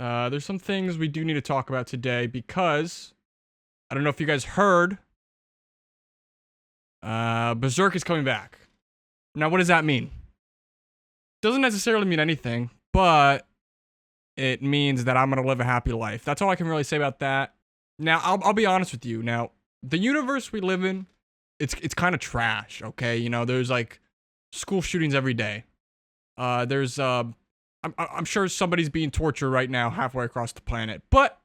There's some things we do need to talk about today because I don't know if you guys heard. Berserk is coming back. Now, what does that mean? Doesn't necessarily mean anything, but it means that I'm gonna live a happy life. That's all I can really say about that. Now, I'll be honest with you. Now, the universe we live in, it's kind of trash. Okay, you know, there's like school shootings every day. I'm sure somebody's being tortured right now halfway across the planet, but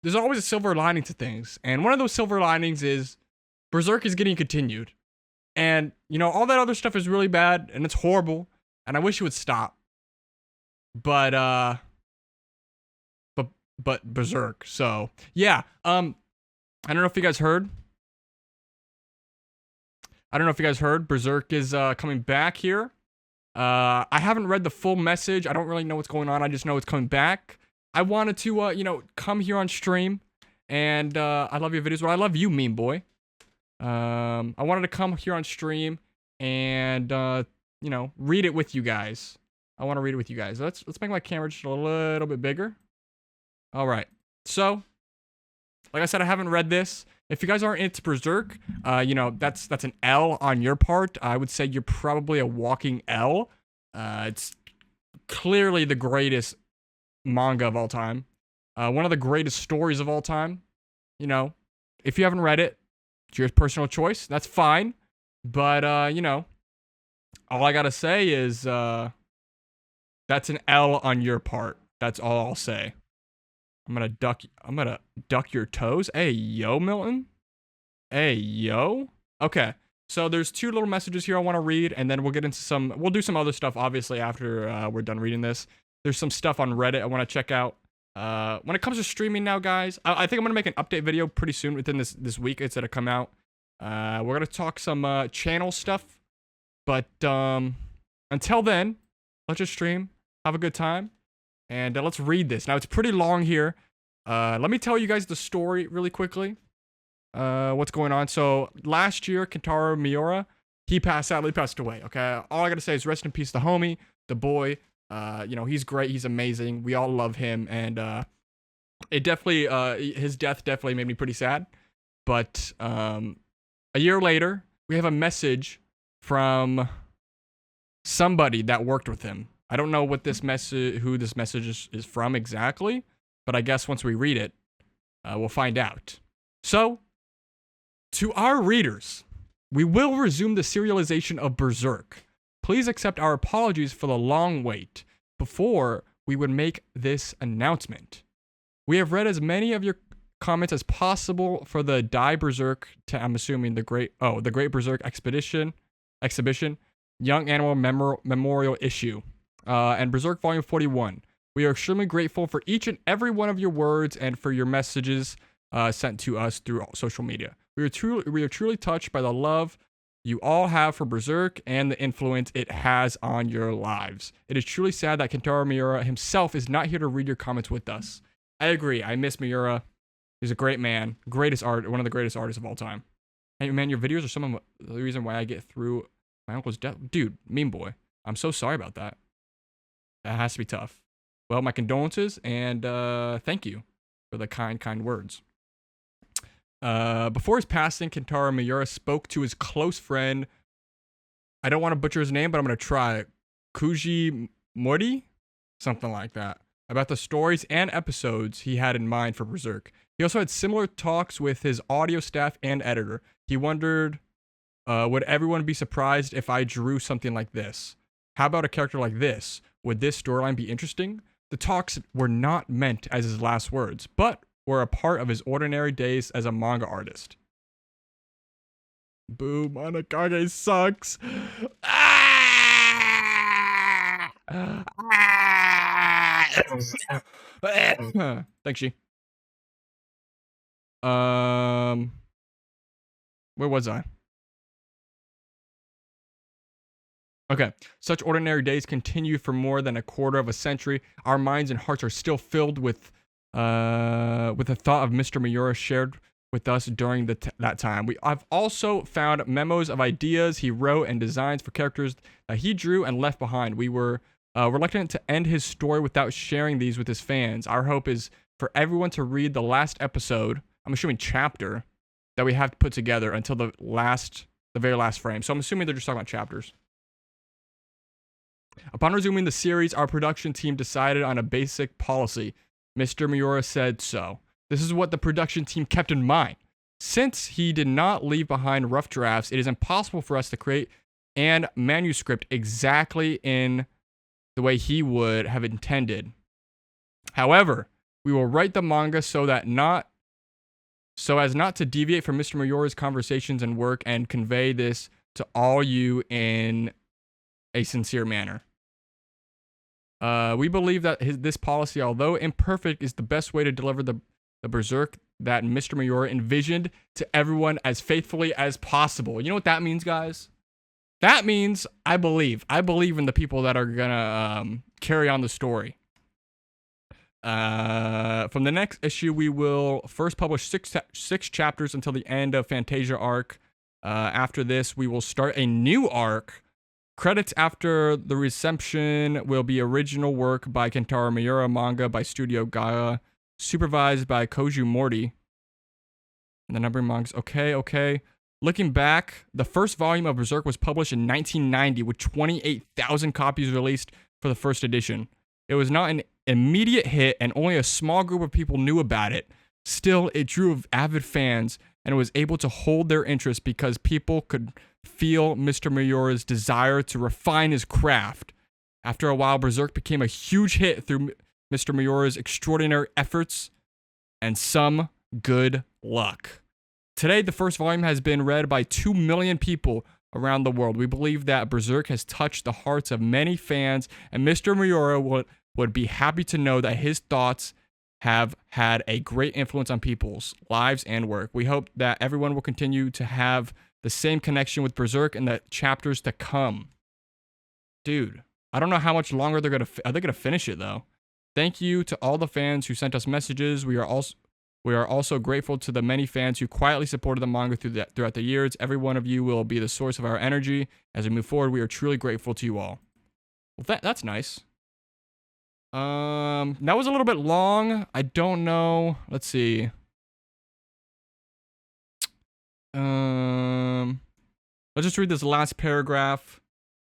there's always a silver lining to things, and one of those silver linings is Berserk is getting continued. And, you know, all that other stuff is really bad, and it's horrible, and I wish it would stop. But Berserk, so, yeah, I don't know if you guys heard. Berserk is, coming back here. I haven't read the full message. I don't really know what's going on. I just know it's coming back. I wanted to, come here on stream, and, I love your videos. Well, I love you, meme boy. I wanted to come here on stream and, read it with you guys. I want to read it with you guys. Let's make my camera just a little bit bigger. All right. So, like I said, I haven't read this. If you guys aren't into Berserk, that's an L on your part. I would say you're probably a walking L. It's clearly the greatest manga of all time. One of the greatest stories of all time. You know, if you haven't read it, it's your personal choice. That's fine. But, all I gotta say is, that's an L on your part. That's all I'll say. I'm gonna duck your toes. Hey, yo, Milton. Hey, yo. Okay. So there's two little messages here I want to read, and then we'll get into we'll do some other stuff, obviously, after we're done reading this. There's some stuff on Reddit I want to check out. When it comes to streaming now, guys, I think I'm gonna make an update video pretty soon within this week. It's gonna come out. We're gonna talk some channel stuff, but until then, let's just stream, have a good time, and let's read this. Now it's pretty long here. Let me tell you guys the story really quickly. What's going on? So last year, Kentaro Miura, he passed away. Okay, all I gotta say is rest in peace, the homie, the boy. He's great. He's amazing. We all love him, and it definitely, his death definitely made me pretty sad. But a year later, we have a message from somebody that worked with him. I don't know what who this message is from exactly, but I guess once we read it, we'll find out. So, to our readers, we will resume the serialization of Berserk. Please accept our apologies for the long wait before we would make this announcement. We have read as many of your comments as possible for the Die Berserk, I'm assuming the Great Berserk exhibition, Young Animal Memorial issue, and Berserk Volume 41. We are extremely grateful for each and every one of your words and for your messages sent to us through social media. We are truly touched by the love you all have for Berserk and the influence it has on your lives. It is truly sad that Kentaro Miura himself is not here to read your comments with us. I agree. I miss Miura. He's a great man. One of the greatest artists of all time. Hey, man, your videos are some of the reason why I get through my uncle's death. Dude, meme boy. I'm so sorry about that. That has to be tough. Well, my condolences, and thank you for the kind words. Before his passing, Kentaro Miura spoke to his close friend, I don't want to butcher his name, but I'm going to try, Kuji Mori? Something like that, about the stories and episodes he had in mind for Berserk. He also had similar talks with his audio staff and editor. He wondered, would everyone be surprised if I drew something like this? How about a character like this? Would this storyline be interesting? The talks were not meant as his last words, but were a part of his ordinary days as a manga artist. Boo, Monakage sucks. Thanks, She. Where was I? Okay, such ordinary days continue for more than a quarter of a century. Our minds and hearts are still filled with the thought of Mr. Miura shared with us during that time. I've also found memos of ideas he wrote and designs for characters that he drew and left behind. We were Reluctant to end his story without sharing these with his fans. Our hope is for everyone to read the last episode, I'm assuming chapter, that we have put together until the very last frame. So I'm assuming they're just talking about chapters. Upon resuming the series, our production team decided on a basic policy. Mr. Miura said so. This is what the production team kept in mind. Since he did not leave behind rough drafts, it is impossible for us to create an manuscript exactly in the way he would have intended. However, we will write the manga so as not to deviate from Mr. Miura's conversations and work, and convey this to all you in a sincere manner. We believe that this policy, although imperfect, is the best way to deliver the Berserk that Mr. Miura envisioned to everyone as faithfully as possible. You know what that means, guys? That means I believe in the people that are gonna carry on the story. From the next issue, we will first publish six chapters until the end of Fantasia arc. After this, we will start a new arc. Credits after the reception will be original work by Kentaro Miura, manga by Studio Gaia, supervised by Koju Morty. And the numbering mangas. Okay. Looking back, the first volume of Berserk was published in 1990 with 28,000 copies released for the first edition. It was not an immediate hit and only a small group of people knew about it. Still, it drew avid fans and was able to hold their interest because people could feel Mr. Miura's desire to refine his craft. After a while, Berserk became a huge hit through Mr. Miura's extraordinary efforts and some good luck. Today, the first volume has been read by 2 million people around the world. We believe that Berserk has touched the hearts of many fans, and Mr. Miura would be happy to know that his thoughts have had a great influence on people's lives and work. We hope that everyone will continue to have the same connection with Berserk in the chapters to come. Dude, I don't know how much longer are they gonna finish it though. Thank you to all the fans who sent us messages. We are also grateful to the many fans who quietly supported the manga throughout the years. Every one of you will be the source of our energy as we move forward. We are truly grateful to you all. Well, that's nice. That was a little bit long. I don't know. Let's see. Let's just read this last paragraph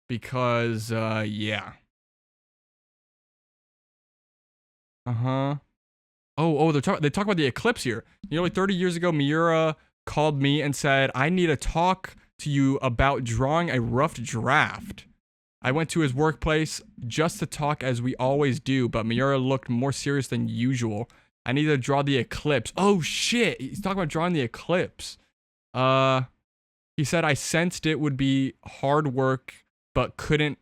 because, yeah. They talk about the eclipse here. Nearly 30 years ago, Miura called me and said, I need to talk to you about drawing a rough draft. I went to his workplace just to talk as we always do, but Miura looked more serious than usual. I need to draw the eclipse. Oh shit, he's talking about drawing the eclipse. He said I sensed it would be hard work, but couldn't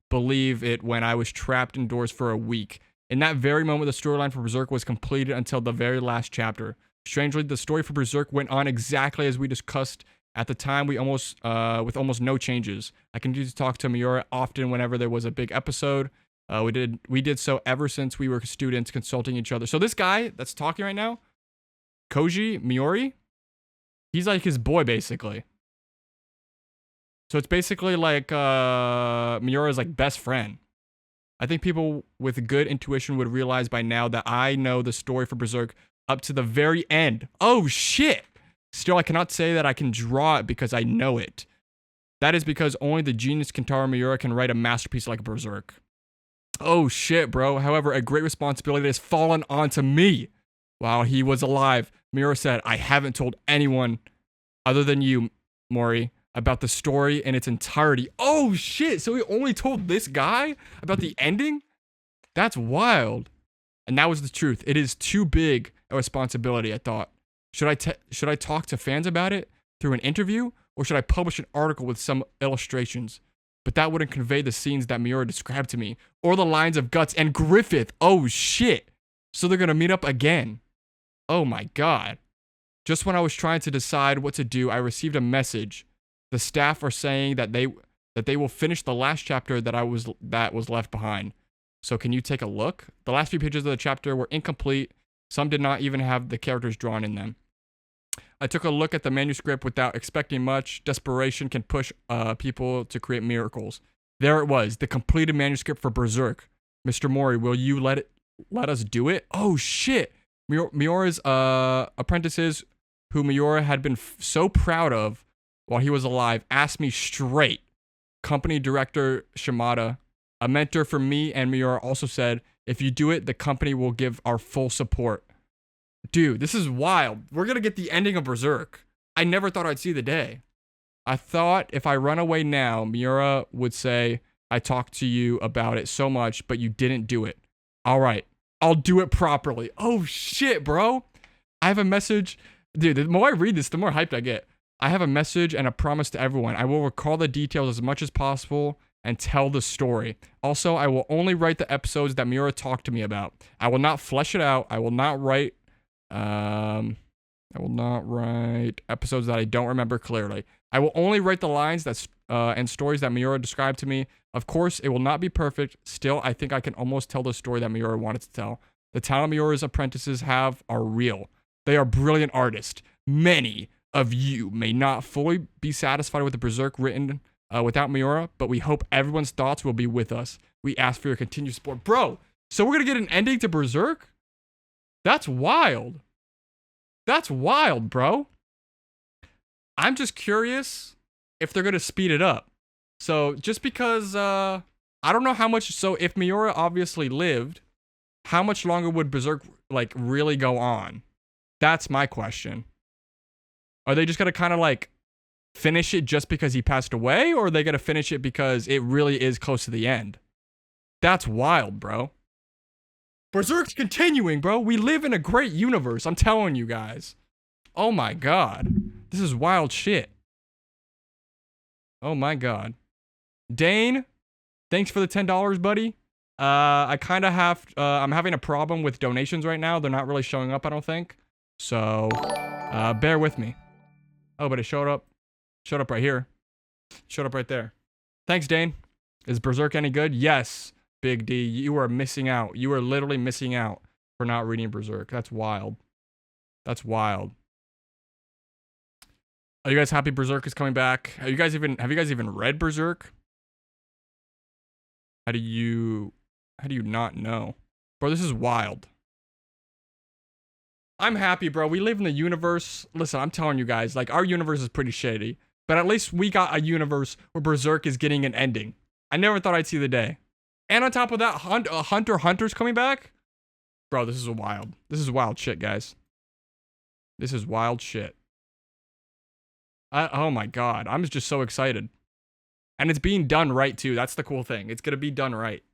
believe it when I was trapped indoors for a week. In that very moment, the storyline for Berserk was completed until the very last chapter. Strangely, the story for Berserk went on exactly as we discussed at the time, with almost no changes. I continued to talk to Miura often whenever there was a big episode. We did so ever since we were students consulting each other. So this guy that's talking right now, Koji Miori, he's like his boy basically. So it's basically like Miura's like best friend. I think people with good intuition would realize by now that I know the story for Berserk up to the very end. Oh shit! Still, I cannot say that I can draw it because I know it. That is because only the genius Kentaro Miura can write a masterpiece like Berserk. Oh shit, bro. However, a great responsibility has fallen onto me. While he was alive, Miura said, I haven't told anyone other than you, Mori, about the story in its entirety. Oh shit, so he only told this guy about the ending? That's wild. And that was the truth. It is too big a responsibility, I thought. Should I talk to fans about it through an interview, or should I publish an article with some illustrations? But that wouldn't convey the scenes that Miura described to me, or the lines of Guts and Griffith. Oh shit. So they're gonna meet up again. Oh my god. Just when I was trying to decide what to do, I received a message. The staff are saying that they will finish the last chapter that was left behind. So can you take a look? The last few pages of the chapter were incomplete. Some did not even have the characters drawn in them. I took a look at the manuscript without expecting much. Desperation can push people to create miracles. There it was, the completed manuscript for Berserk. Mr. Mori, will you let us do it? Oh shit! Miura's apprentices, who Miura had been so proud of while he was alive, asked me straight. Company director Shimada, a mentor for me and Miura, also said, if you do it, the company will give our full support. Dude, this is wild. We're gonna get the ending of Berserk. I never thought I'd see the day. I thought if I run away now, Miura would say, I talked to you about it so much, but you didn't do it. All right, I'll do it properly. Oh shit, bro. I have a message. Dude, the more I read this, the more hyped I get. I have a message and a promise to everyone. I will recall the details as much as possible and tell the story. Also, I will only write the episodes that Miura talked to me about. I will not flesh it out. I will not write episodes that I don't remember clearly. I will only write the lines and stories that Miura described to me. Of course, it will not be perfect. Still, I think I can almost tell the story that Miura wanted to tell. The talent Miura's apprentices have are real. They are brilliant artists. Many of you may not fully be satisfied with the Berserk written without Miura, but we hope everyone's thoughts will be with us. We ask for your continued support. Bro, so we're going to get an ending to Berserk? That's wild. That's wild, bro. I'm just curious if they're going to speed it up. So just because, I don't know how much, so if Miura obviously lived, how much longer would Berserk, like, really go on? That's my question. Are they just going to kind of, like, finish it just because he passed away? Or are they going to finish it because it really is close to the end? That's wild, bro. Berserk's continuing, bro. We live in a great universe. I'm telling you guys. Oh my god. This is wild shit. Oh my god. Dane, thanks for the $10, buddy. I kind of have, I'm having a problem with donations right now. They're not really showing up, I don't think. So, bear with me. Oh, but it showed up. Showed up right here. Showed up right there. Thanks, Dane. Is Berserk any good? Yes, Big D. You are missing out. You are literally missing out for not reading Berserk. That's wild. That's wild. Are you guys happy Berserk is coming back? Have you guys even read Berserk? How do you not know? Bro, this is wild. I'm happy, bro. We live in the universe. Listen, I'm telling you guys, like, our universe is pretty shady. But at least we got a universe where Berserk is getting an ending. I never thought I'd see the day. And on top of that, Hunter x Hunter's coming back? Bro, this is wild. This is wild shit, guys. This is wild shit. Oh my god. I'm just so excited. And it's being done right, too. That's the cool thing. It's gonna be done right.